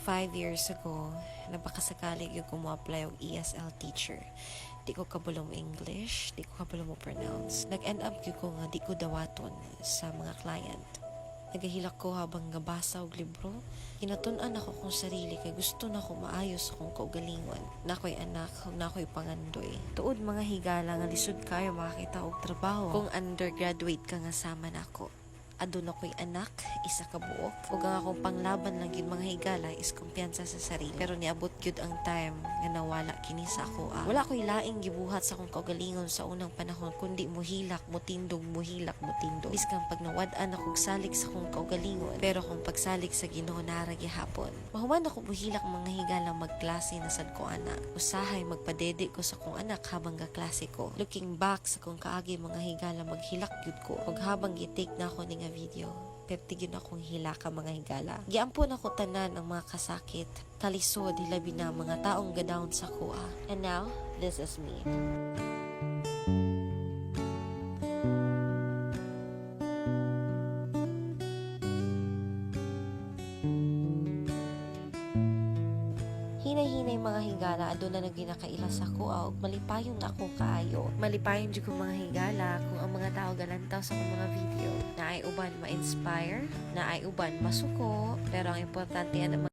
5 years ago, napakasakali yung ko mo apply og ESL teacher. Di ko kabalo mo English, di ko kabalo mo pronounce. Nag-end up yung ko nga di ko dawaton sa mga client. Nagahilak ko habang gabasa og libro. Kinatun-an ako kong sarili kay gusto na ko maayos akong kaugalingon. Nakoy anak, nakoy pangandoy. Tuod mga higala nga lisod kayo makakita og trabaho. Kung undergraduate ka nga sama nako. Adun ako'y anak, isa ka buok. Ug ang akong panglaban lang yun mga higala is kumpiyansa sa sarili. Pero niabot yun ang time nga nawala kini sa ako. Wala ko'y laing gibuhat sa akong kaugalingon sa unang panahon kundi muhilak, mutindog, muhilak, mutindog. Biskang pag nawad-an akong salig sa akong kaugalingon. Pero kung pagsalig sa Ginoo nara gihapon. Mahuman ako muhilak mga higala magklase na sad ko anak. Usahay magpadede ko sa akong anak habang gaklase ko. Looking back sa kung kaagi mga higala maghilak yun ko. Ug habang gitake na ako ni video, pertigin akong hilaka mga higala. Giampon ako tanan ang mga kasakit, kalisod, hilabi na mga taong gadaon sa kuha. And now, this is me. Hinay-hinay mga higala, adun na naginakaila sa kuha, ug malipayon na ako kaayo. Malipayon jud ko mga higala kung ang mga tao galantaw sa akong mga video na ay uban ma-inspire, na ay uban masuko, pero ang importante yan